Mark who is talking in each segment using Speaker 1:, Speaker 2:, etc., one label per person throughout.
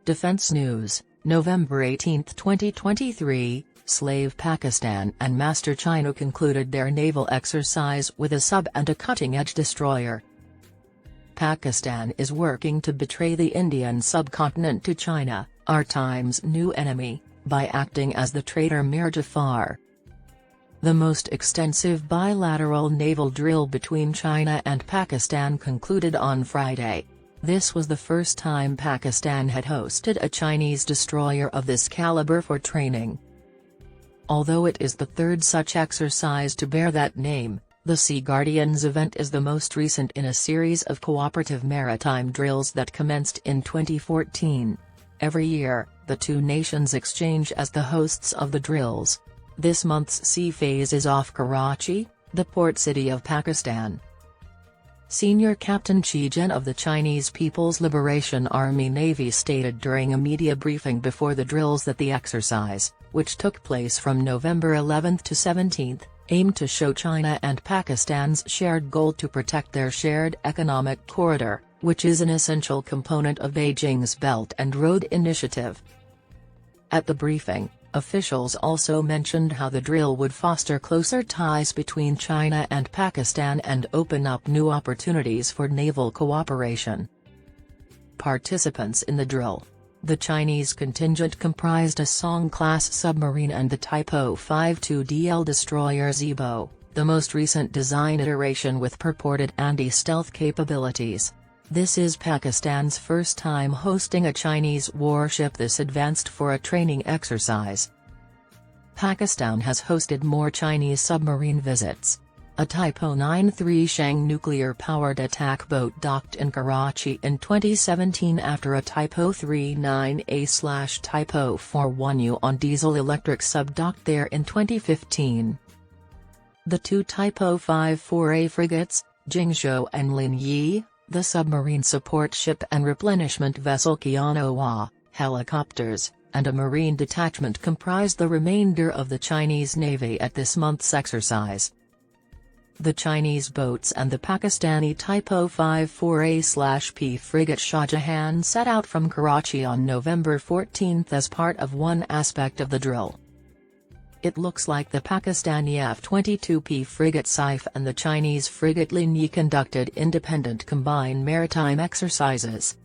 Speaker 1: Defense News, November 18, 2023, Slave Pakistan and Master China concluded their naval exercise with a sub and a cutting-edge destroyer. Pakistan is working to betray the Indian subcontinent to China, our time's new enemy, by acting as the traitor Mir Jafar. The most extensive bilateral naval drill between China and Pakistan concluded on Friday. This was the first time Pakistan had hosted a Chinese destroyer of this caliber for training. Although it is the third such exercise to bear that name, the Sea Guardians event is the most recent in a series of cooperative maritime drills that commenced in 2014. Every year, the two nations exchange as the hosts of the drills. This month's sea phase is off Karachi, the port city of Pakistan. Senior Captain Jian of the Chinese People's Liberation Army Navy stated during a media briefing before the drills that the exercise, which took place from November 11 to 17, aimed to show China and Pakistan's shared goal to protect their shared economic corridor, which is an essential component of Beijing's Belt and Road Initiative. At the briefing, officials also mentioned how the drill would foster closer ties between China and Pakistan and open up new opportunities for naval cooperation. Participants in the drill. The Chinese contingent comprised a Song-class submarine and the Type 052DL destroyer Zibo, the most recent design iteration with purported anti-stealth capabilities. This is Pakistan's first time hosting a Chinese warship this advanced for a training exercise. Pakistan has hosted more Chinese submarine visits. A Type 093 Shang nuclear-powered attack boat docked in Karachi in 2017 after a Type 039A/Type 041U on diesel-electric sub docked there in 2015. The two Type 054A frigates, Jingzhou and Linyi, the submarine support ship and replenishment vessel Qianhua, helicopters, and a marine detachment comprised the remainder of the Chinese Navy at this month's exercise. The Chinese boats and the Pakistani Type 054A/P frigate Shah Jahan set out from Karachi on November 14 as part of one aspect of the drill. It looks like the Pakistani F-22P frigate Saif and the Chinese frigate Linyi conducted independent combined maritime exercises.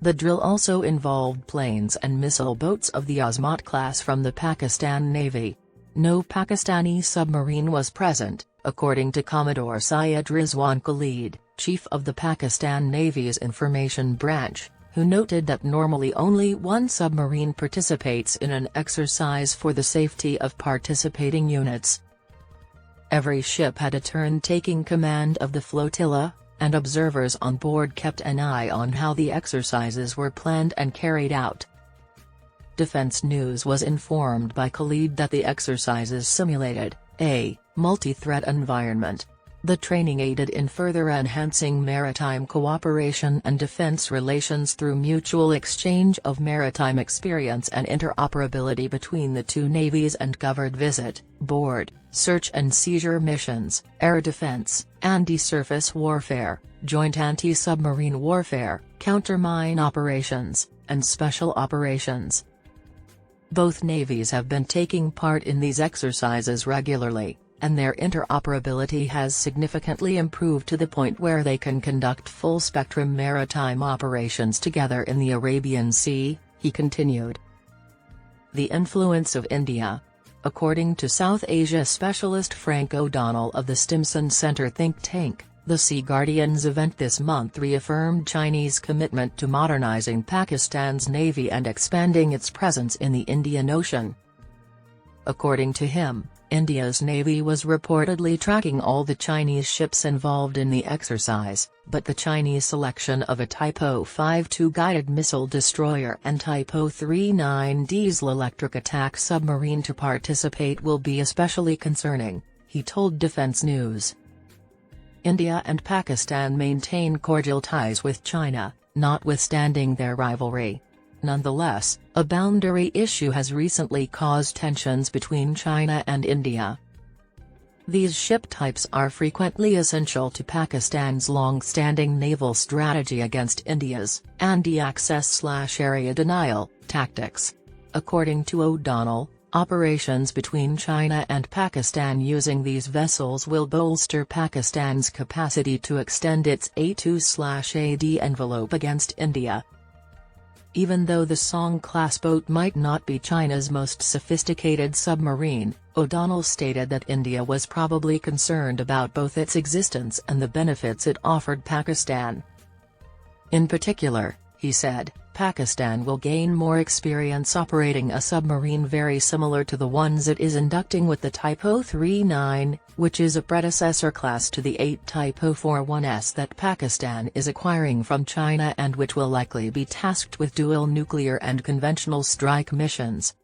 Speaker 1: The drill also involved planes and missile boats of the Azmat class from the Pakistan Navy. No Pakistani submarine was present, according to Commodore Syed Rizwan Khalid, chief of the Pakistan Navy's Information Branch, who noted that normally only one submarine participates in an exercise for the safety of participating units. Every ship had a turn taking command of the flotilla, and observers on board kept an eye on how the exercises were planned and carried out. Defense News was informed by Khalid that the exercises simulated a multi-threat environment. The training aided in further enhancing maritime cooperation and defense relations through mutual exchange of maritime experience and interoperability between the two navies and covered visit, board, search and seizure missions, air defense, anti-surface warfare, joint anti-submarine warfare, countermine operations, and special operations. Both navies have been taking part in these exercises regularly, and their interoperability has significantly improved to the point where they can conduct full-spectrum maritime operations together in the Arabian Sea, he continued. The influence of India. According to South Asia specialist Frank O'Donnell of the Stimson Center think tank, the Sea Guardians event this month reaffirmed Chinese commitment to modernizing Pakistan's navy and expanding its presence in the Indian Ocean. According to him, India's navy was reportedly tracking all the Chinese ships involved in the exercise, but the Chinese selection of a Type 052 guided missile destroyer and Type 039 diesel-electric attack submarine to participate will be especially concerning, he told Defense News. India and Pakistan maintain cordial ties with China, notwithstanding their rivalry. Nonetheless, a boundary issue has recently caused tensions between China and India. These ship types are frequently essential to Pakistan's long-standing naval strategy against India's anti-access/area denial tactics. According to O'Donnell, operations between China and Pakistan using these vessels will bolster Pakistan's capacity to extend its A2/AD envelope against India. Even though the Song-class boat might not be China's most sophisticated submarine, O'Donnell stated that India was probably concerned about both its existence and the benefits it offered Pakistan. In particular, he said, Pakistan will gain more experience operating a submarine very similar to the ones it is inducting with the Type 039, which is a predecessor class to the 8 Type 041s that Pakistan is acquiring from China and which will likely be tasked with dual nuclear and conventional strike missions.